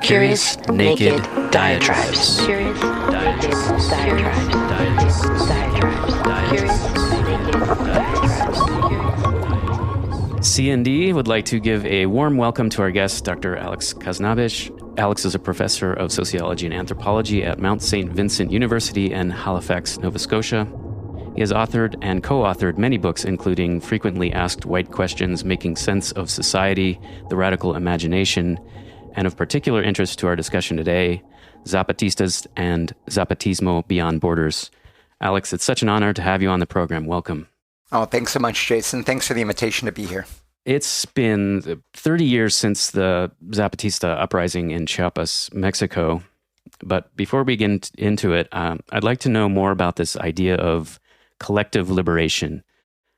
Curious, naked diatribes. Curious, naked diatribes. Curious, naked diatribes. CND would like to give a warm welcome to our guest, Dr. Alex Khasnabish. Alex is a professor of sociology and anthropology at Mount St. Vincent University in Halifax, Nova Scotia. He has authored and co-authored many books, including Frequently Asked White Questions, Making Sense of Society, The Radical Imagination, and of particular interest to our discussion today, Zapatistas and Zapatismo Beyond Borders. Alex, it's such an honor to have you on the program. Welcome. Oh, thanks so much, Jason. Thanks for the invitation to be here. It's been 30 years since the Zapatista uprising in Chiapas, Mexico. But before we get into it, I'd like to know more about this idea of collective liberation.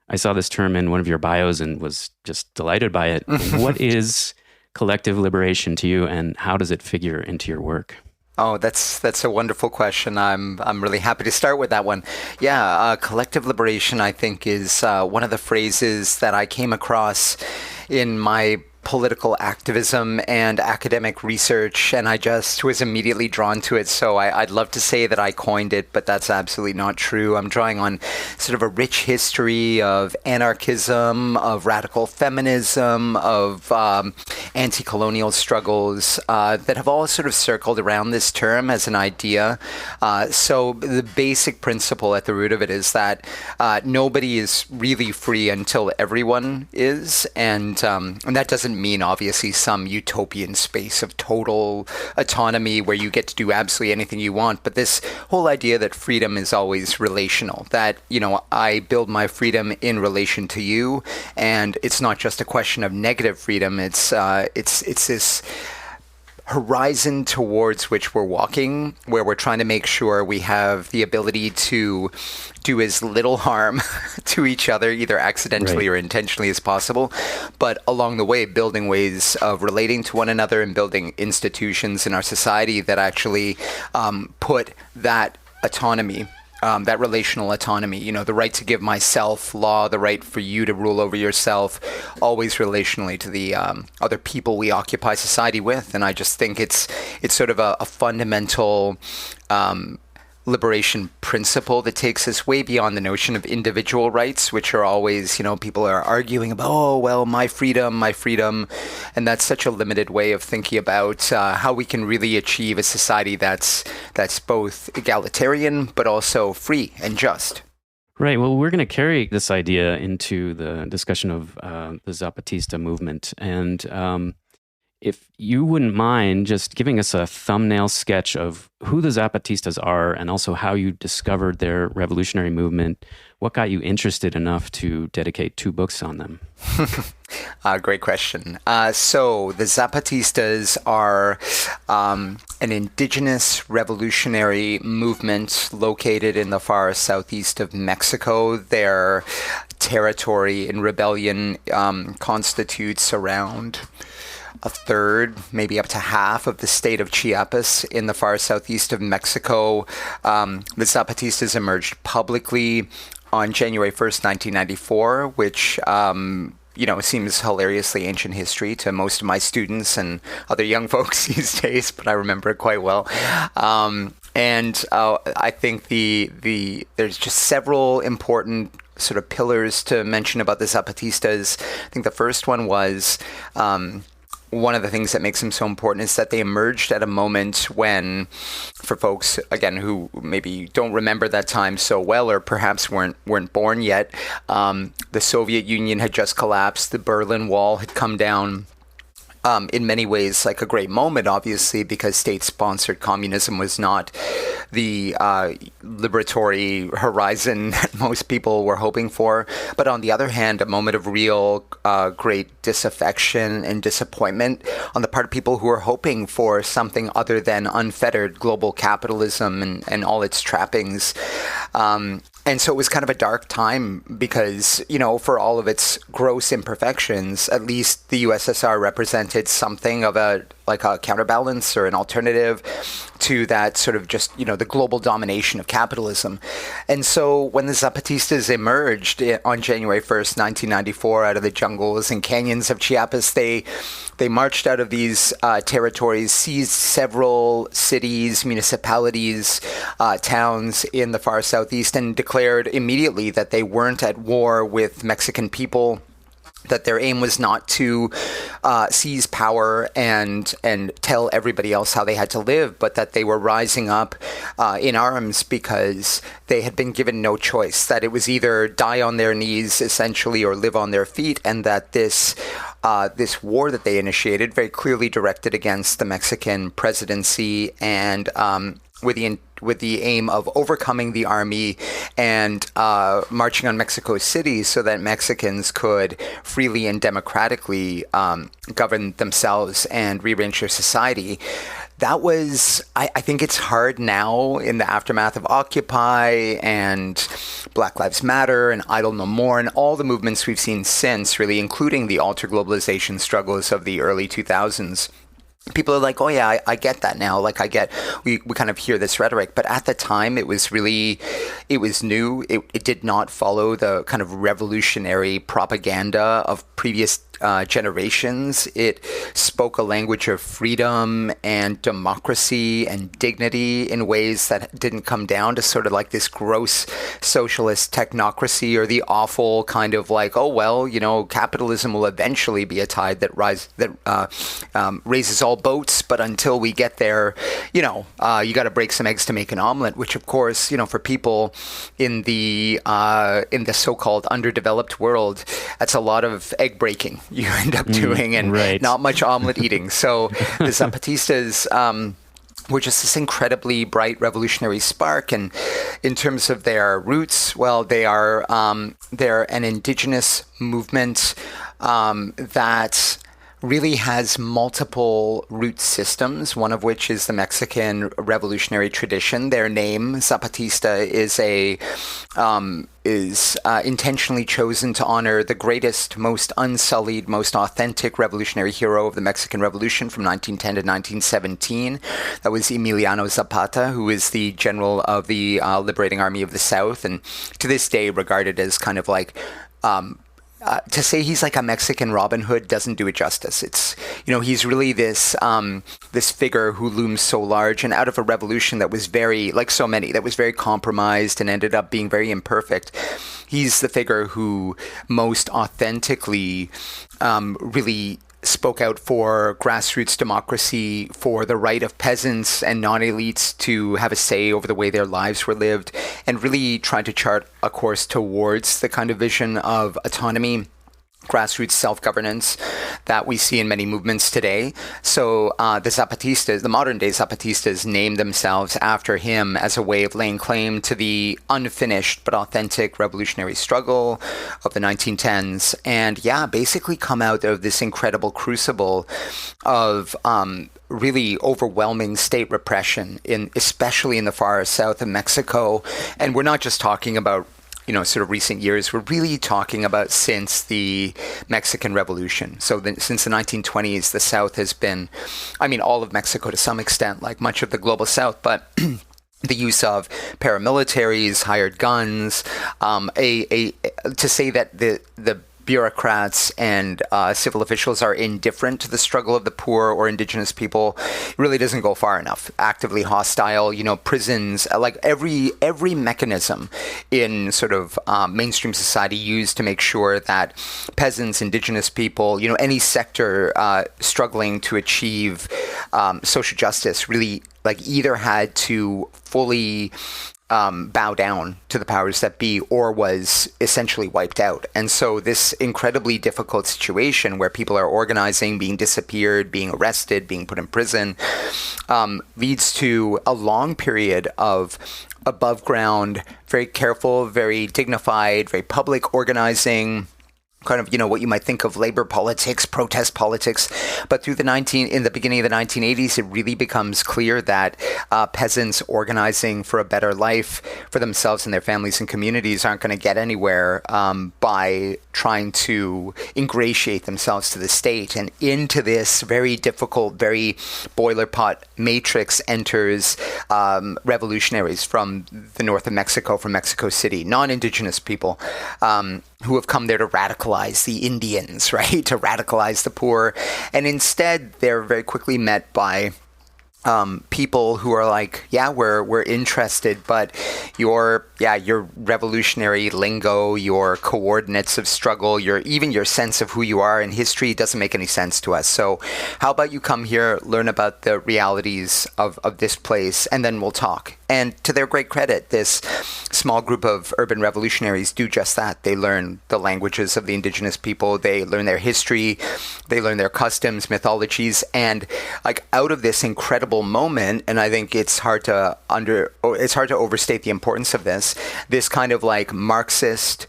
I saw this term in one of your bios and was just delighted by it. What is collective liberation to you, and how does it figure into your work? Oh, that's a wonderful question. I'm really happy to start with that one. Yeah, collective liberation, I think, is one of the phrases that I came across in my political activism and academic research, and I just was immediately drawn to it. So I'd love to say that I coined it, but that's absolutely not true. I'm drawing on sort of a rich history of anarchism, of radical feminism, of anti-colonial struggles that have all sort of circled around this term as an idea. So the basic principle at the root of it is that nobody is really free until everyone is, and that doesn't mean obviously some utopian space of total autonomy where you get to do absolutely anything you want, but this whole idea that freedom is always relational, that, you know, I build my freedom in relation to you, and it's not just a question of negative freedom, it's this horizon towards which we're walking, where we're trying to make sure we have the ability to do as little harm to each other, either accidentally or intentionally as possible, but along the way, building ways of relating to one another and building institutions in our society that actually put that autonomy, that relational autonomy, you know, the right to give myself law, the right for you to rule over yourself, always relationally to the other people we occupy society with. And I just think it's sort of a fundamental liberation principle that takes us way beyond the notion of individual rights, which are always, you know, people are arguing about, oh, well, my freedom. And that's such a limited way of thinking about how we can really achieve a society that's both egalitarian, but also free and just. Right. Well, we're going to carry this idea into the discussion of the Zapatista movement. And if you wouldn't mind just giving us a thumbnail sketch of who the Zapatistas are and also how you discovered their revolutionary movement, what got you interested enough to dedicate 2 books on them? Great question. So the Zapatistas are an indigenous revolutionary movement located in the far southeast of Mexico. Their territory in rebellion constitutes around a third, maybe up to half of the state of Chiapas in the far southeast of Mexico. The Zapatistas emerged publicly on January 1st, 1994, which you know, seems hilariously ancient history to most of my students and other young folks these days, but I remember it quite well. And I think there's just several important sort of pillars to mention about the Zapatistas. I think the first one was one of the things that makes them so important is that they emerged at a moment when, for folks, again, who maybe don't remember that time so well or perhaps weren't born yet, the Soviet Union had just collapsed, the Berlin Wall had come down. In many ways, like a great moment, obviously, because state-sponsored communism was not the liberatory horizon that most people were hoping for. But on the other hand, a moment of real great disaffection and disappointment on the part of people who were hoping for something other than unfettered global capitalism and all its trappings. And so it was kind of a dark time because, you know, for all of its gross imperfections, at least the USSR represented something of a like a counterbalance or an alternative to that sort of just, the global domination of capitalism. And so when the Zapatistas emerged on January 1st, 1994, out of the jungles and canyons of Chiapas, they marched out of these territories, seized several cities, municipalities, towns in the far southeast, and declared immediately that they weren't at war with Mexican people, that their aim was not to seize power and tell everybody else how they had to live, but that they were rising up in arms because they had been given no choice, that it was either die on their knees, essentially, or live on their feet, and that this war that they initiated, very clearly directed against the Mexican presidency and with the aim of overcoming the army and marching on Mexico City so that Mexicans could freely and democratically govern themselves and rearrange their society. That was, I think it's hard now in the aftermath of Occupy and Black Lives Matter and Idle No More and all the movements we've seen since, really, including the alter-globalization struggles of the early 2000s. People are like, oh yeah, I get that now. Like we kind of hear this rhetoric, but at the time it was new. It did not follow the kind of revolutionary propaganda of previous generations. It spoke a language of freedom and democracy and dignity in ways that didn't come down to sort of like this gross socialist technocracy or the awful kind of like, oh well, capitalism will eventually be a tide that raises all boats, but until we get there, you got to break some eggs to make an omelet. Which, of course, for people in the so-called underdeveloped world, that's a lot of egg breaking you end up doing, and not much omelet eating. So the Zapatistas were just this incredibly bright revolutionary spark. And in terms of their roots, well, they're an indigenous movement that really has multiple root systems, one of which is the Mexican revolutionary tradition. Their name, Zapatista, is intentionally chosen to honor the greatest, most unsullied, most authentic revolutionary hero of the Mexican Revolution from 1910 to 1917. That was Emiliano Zapata, who is the general of the Liberating Army of the South, and to this day regarded as kind of like to say he's like a Mexican Robin Hood doesn't do it justice. It's, he's really this figure who looms so large, and out of a revolution that was very, like so many, that was very compromised and ended up being very imperfect. He's the figure who most authentically really spoke out for grassroots democracy, for the right of peasants and non-elites to have a say over the way their lives were lived, and really tried to chart a course towards the kind of vision of autonomy, grassroots self-governance that we see in many movements today. So the Zapatistas, the modern-day Zapatistas, named themselves after him as a way of laying claim to the unfinished but authentic revolutionary struggle of the 1910s, and basically come out of this incredible crucible of really overwhelming state repression, especially in the far south of Mexico. And we're not just talking about sort of recent years. We're really talking about since the Mexican Revolution. So since the 1920s, the South has been, all of Mexico to some extent, like much of the global South, but the use of paramilitaries, hired guns, to say that the bureaucrats and civil officials are indifferent to the struggle of the poor or indigenous people really doesn't go far enough. Actively hostile, prisons, like every mechanism in sort of mainstream society used to make sure that peasants, indigenous people, any sector struggling to achieve social justice really like either had to fully bow down to the powers that be or was essentially wiped out. And so this incredibly difficult situation where people are organizing, being disappeared, being arrested, being put in prison, leads to a long period of above ground, very careful, very dignified, very public organizing, kind of, what you might think of labor politics, protest politics. But in the beginning of the 1980s, it really becomes clear that peasants organizing for a better life for themselves and their families and communities aren't going to get anywhere by trying to ingratiate themselves to the state. And into this very difficult, very boilerpot matrix enters revolutionaries from the north of Mexico, from Mexico City, non-indigenous people, who have come there to radicalize the Indians, right? To radicalize the poor. And instead, they're very quickly met by people who are like, yeah, we're interested, but your revolutionary lingo, your coordinates of struggle, even your sense of who you are in history doesn't make any sense to us. So how about you come here, learn about the realities of this place, and then we'll talk. And to their great credit, this small group of urban revolutionaries do just that. They learn the languages of the indigenous people. They learn their history. They learn their customs, mythologies, and like out of this incredible moment, and I think it's hard to overstate the importance of this kind of like Marxist,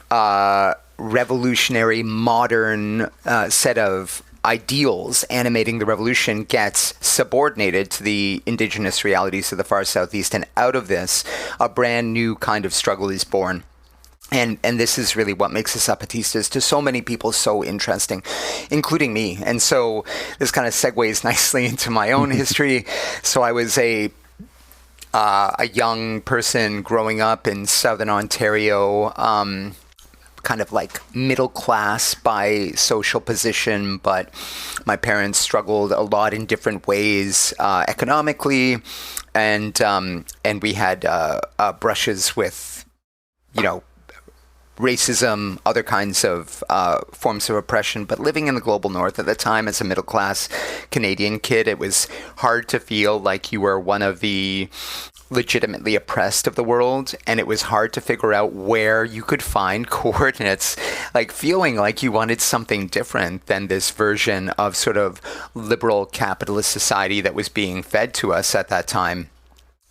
revolutionary, modern set of ideals animating the revolution gets subordinated to the indigenous realities of the far southeast, and out of this, a brand new kind of struggle is born. And this is really what makes the Zapatistas to so many people so interesting, including me. And so this kind of segues nicely into my own history. So I was a young person growing up in Southern Ontario, kind of like middle class by social position, but my parents struggled a lot in different ways economically, and we had brushes with, racism, other kinds of forms of oppression. But living in the global north at the time as a middle-class Canadian kid, it was hard to feel like you were one of the legitimately oppressed of the world, and it was hard to figure out where you could find coordinates, like feeling like you wanted something different than this version of sort of liberal capitalist society that was being fed to us at that time.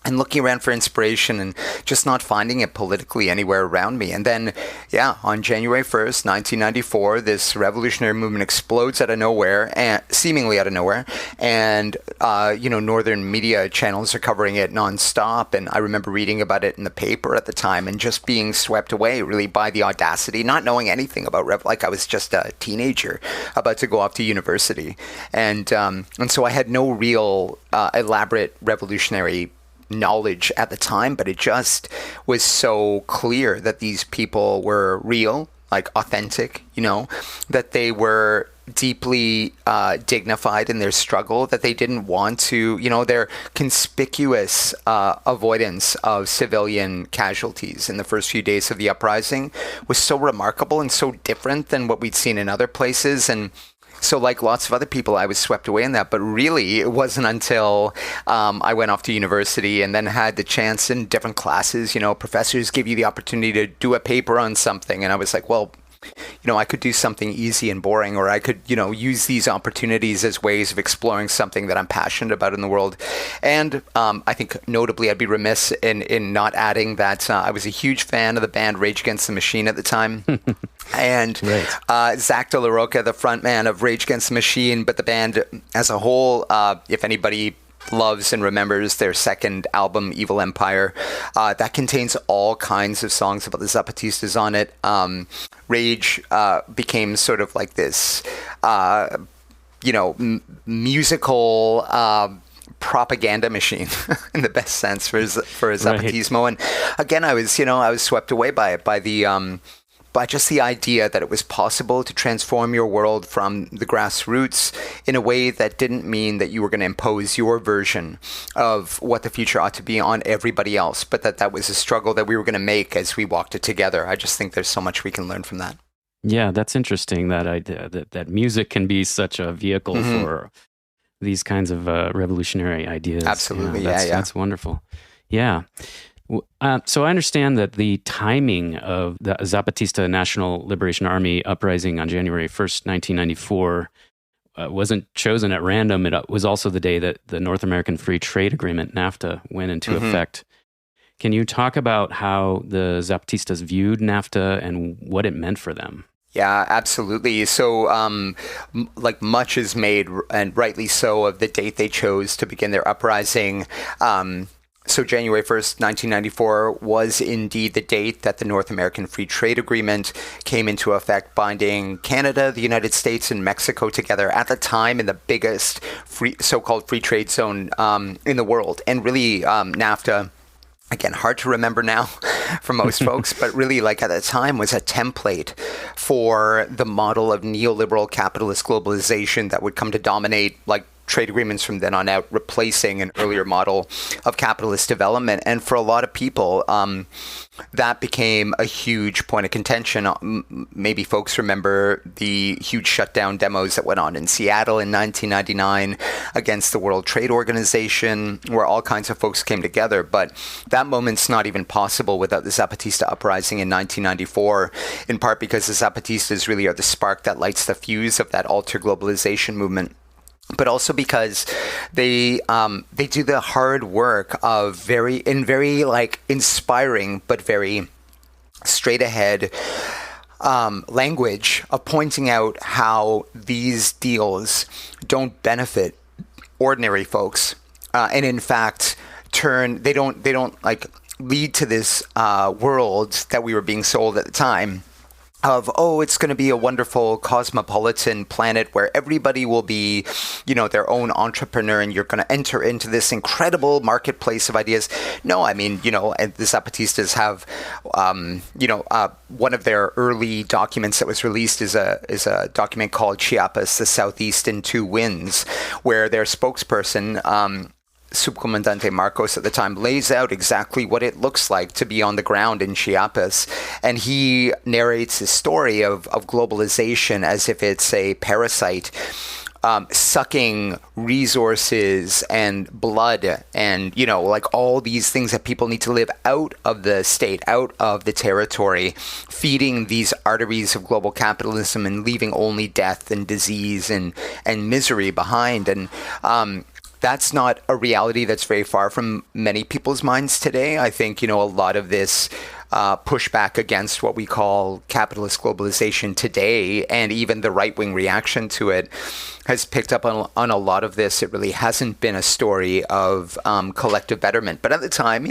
And looking around for inspiration and just not finding it politically anywhere around me. And then, on January 1st, 1994, this revolutionary movement explodes out of nowhere, and seemingly out of nowhere. And, northern media channels are covering it nonstop. And I remember reading about it in the paper at the time and just being swept away really by the audacity, not knowing anything about like I was just a teenager about to go off to university. And so I had no real elaborate revolutionary knowledge at the time, but it just was so clear that these people were real, like authentic, that they were deeply dignified in their struggle, that they didn't want to, their conspicuous avoidance of civilian casualties in the first few days of the uprising was so remarkable and so different than what we'd seen in other places. And so like lots of other people, I was swept away in that. But really, it wasn't until I went off to university and then had the chance in different classes, professors give you the opportunity to do a paper on something. And I was like, well, I could do something easy and boring, or I could, use these opportunities as ways of exploring something that I'm passionate about in the world. And I think notably, I'd be remiss in not adding that I was a huge fan of the band Rage Against the Machine at the time. And right. Zach De La Rocha, the frontman of Rage Against the Machine, but the band as a whole, if anybody loves and remembers their second album, Evil Empire, that contains all kinds of songs about the Zapatistas on it. Rage became sort of like this, musical propaganda machine in the best sense for Zapatismo. Right. And again, I was swept away by it, by just the idea that it was possible to transform your world from the grassroots in a way that didn't mean that you were going to impose your version of what the future ought to be on everybody else, but that was a struggle that we were going to make as we walked it together. I just think there's so much we can learn from that. Yeah, that's interesting, that idea that music can be such a vehicle for these kinds of revolutionary ideas. Absolutely, That's wonderful. Yeah. So I understand that the timing of the Zapatista National Liberation Army uprising on January 1st, 1994 wasn't chosen at random. It was also the day that the North American Free Trade Agreement, NAFTA, went into effect. Can you talk about how the Zapatistas viewed NAFTA and what it meant for them? Yeah, absolutely. So, like much is made, and rightly so, of the date they chose to begin their uprising. So January 1st, 1994 was indeed the date that the North American Free Trade Agreement came into effect, binding Canada, the United States, and Mexico together at the time in the biggest so-called free trade zone in the world. And really, NAFTA, again, hard to remember now for most folks, but really, like, at the time, was a template for the model of neoliberal capitalist globalization that would come to dominate, like, trade agreements from then on out, replacing an earlier model of capitalist development. And for a lot of people, that became a huge point of contention. Maybe folks remember the huge shutdown demos that went on in Seattle in 1999 against the World Trade Organization, where all kinds of folks came together. But that moment's not even possible without the Zapatista uprising in 1994, in part because the Zapatistas really are the spark that lights the fuse of that alter globalization movement, but also because they do the hard work of very like inspiring but very straight ahead language of pointing out how these deals don't benefit ordinary folks, and in fact they don't like lead to this world that we were being sold at the time of, oh, it's going to be a wonderful cosmopolitan planet where everybody will be, their own entrepreneur, and you're going to enter into this incredible marketplace of ideas. No, I mean, the Zapatistas have, one of their early documents that was released is a document called Chiapas, the Southeast in Two Winds, where their spokesperson, Subcomandante Marcos at the time, lays out exactly what it looks like to be on the ground in Chiapas. And he narrates his story of globalization as if it's a parasite, sucking resources and blood and, like all these things that people need to live out of the state, out of the territory, feeding these arteries of global capitalism and leaving only death and disease and misery behind. And, that's not a reality that's very far from many people's minds today. I think, a lot of this pushback against what we call capitalist globalization today, and even the right-wing reaction to it, has picked up on a lot of this. It really hasn't been a story of collective betterment. But at the time,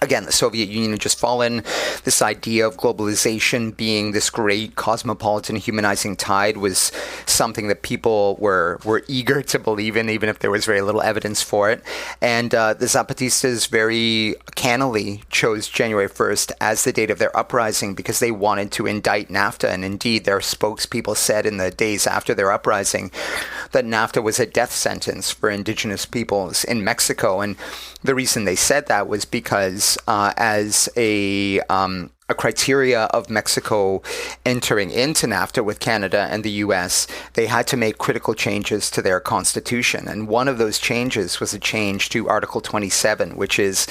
again, the Soviet Union had just fallen. This idea of globalization being this great cosmopolitan humanizing tide was something that people were eager to believe in, even if there was very little evidence for it. And the Zapatistas very cannily chose January 1st as the date of their uprising because they wanted to indict NAFTA. And indeed, their spokespeople said in the days after their uprising that NAFTA was a death sentence for indigenous peoples in Mexico. And the reason they said that was because as a criteria of Mexico entering into NAFTA with Canada and the US, they had to make critical changes to their constitution. And one of those changes was a change to Article 27, which is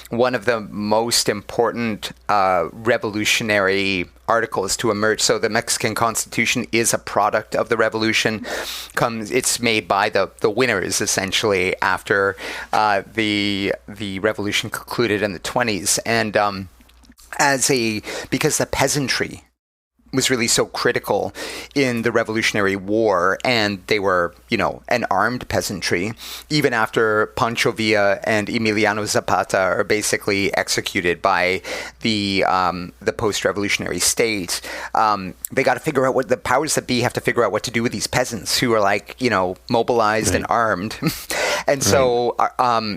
one of the most important revolutionary articles to emerge. So the Mexican Constitution is a product of the revolution. It's made by the winners, essentially, after the revolution concluded in the 20s. And because the peasantry was really so critical in the Revolutionary War, and they were, an armed peasantry, even after Pancho Villa and Emiliano Zapata are basically executed by the post-revolutionary state. They got to figure out what the powers that be have to figure out what to do with these peasants who are mobilized and armed. And so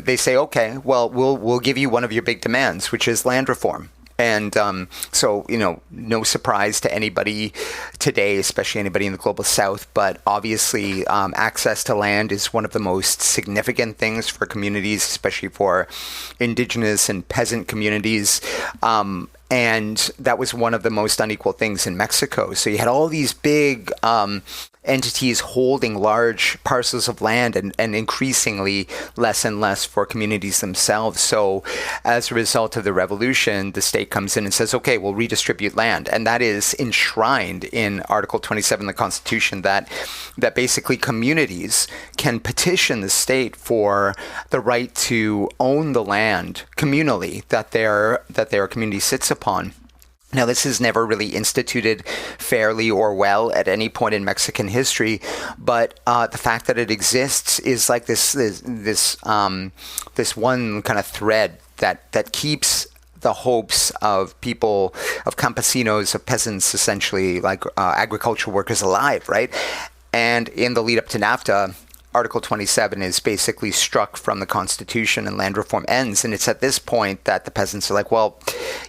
they say, okay, well, we'll give you one of your big demands, which is land reform. And so, no surprise to anybody today, especially anybody in the global south, but obviously access to land is one of the most significant things for communities, especially for indigenous and peasant communities. And that was one of the most unequal things in Mexico. So you had all these big entities holding large parcels of land and increasingly less and less for communities themselves. So as a result of the revolution, the state comes in and says, okay, we'll redistribute land. And that is enshrined in Article 27 of the Constitution, that basically communities can petition the state for the right to own the land communally that their community sits upon. Now, this is never really instituted fairly or well at any point in Mexican history, but the fact that it exists is like this one kind of thread that keeps the hopes of people, of campesinos, of peasants, essentially, like agricultural workers, alive, right? And in the lead up to NAFTA, Article 27 is basically struck from the Constitution and land reform ends. And it's at this point that the peasants are like, well,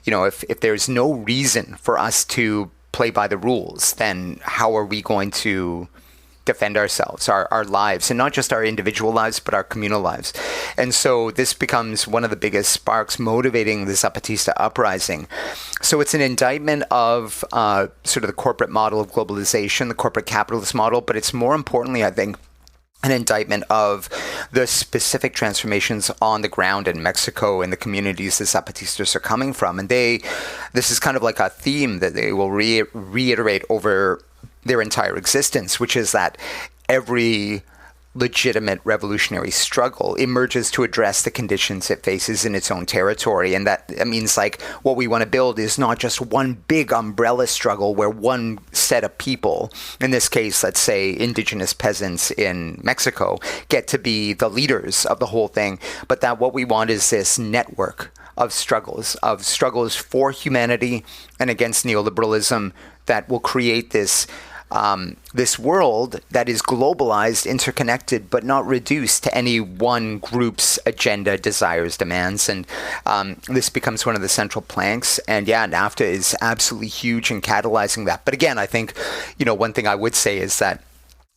if there's no reason for us to play by the rules, then how are we going to defend ourselves, our lives, and not just our individual lives, but our communal lives? And so this becomes one of the biggest sparks motivating the Zapatista uprising. So it's an indictment of sort of the corporate model of globalization, the corporate capitalist model, but it's more importantly, I think, an indictment of the specific transformations on the ground in Mexico and the communities the Zapatistas are coming from. And this is kind of like a theme that they will reiterate over their entire existence, which is that every legitimate revolutionary struggle emerges to address the conditions it faces in its own territory. And that means, like, what we want to build is not just one big umbrella struggle where one set of people, in this case, let's say indigenous peasants in Mexico, get to be the leaders of the whole thing, but that what we want is this network of struggles for humanity and against neoliberalism that will create this world that is globalized, interconnected, but not reduced to any one group's agenda, desires, demands. And this becomes one of the central planks. And yeah, NAFTA is absolutely huge in catalyzing that. But again, I think, one thing I would say is that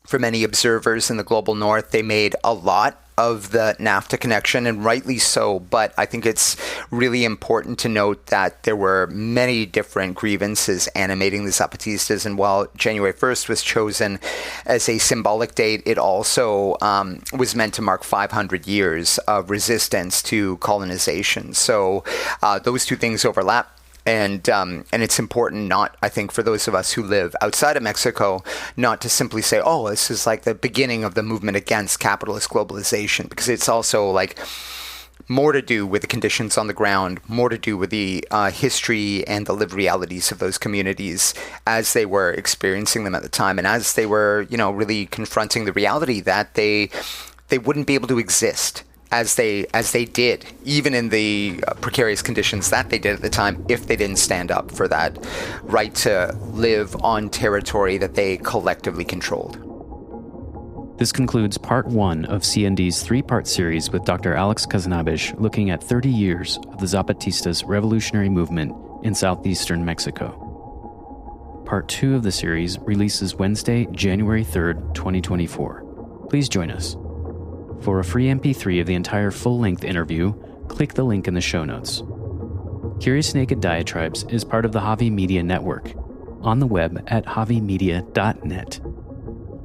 for many observers in the global north, they made a lot of the NAFTA connection, and rightly so. But I think it's really important to note that there were many different grievances animating the Zapatistas. And while January 1st was chosen as a symbolic date, it also was meant to mark 500 years of resistance to colonization. So those two things overlap. And it's important I think, for those of us who live outside of Mexico, not to simply say, oh, this is like the beginning of the movement against capitalist globalization, because it's also like more to do with the conditions on the ground, more to do with the history and the lived realities of those communities as they were experiencing them at the time, and as they were, really confronting the reality that they wouldn't be able to exist as they did, even in the precarious conditions that they did at the time, if they didn't stand up for that right to live on territory that they collectively controlled. This concludes part 1 of CND's 3-part series with Dr. Alex Khasnabish, looking at 30 years of the Zapatistas' revolutionary movement in southeastern Mexico. Part 2 of the series releases Wednesday, January 3rd, 2024. Please join us. For a free MP3 of the entire full-length interview, click the link in the show notes. Curious Naked Diatribes is part of the Javi Media Network, on the web at javimedia.net.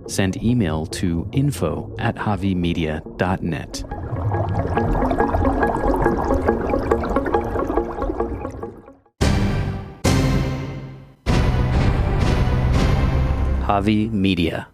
Send email to info@javimedia.net. Javi Media.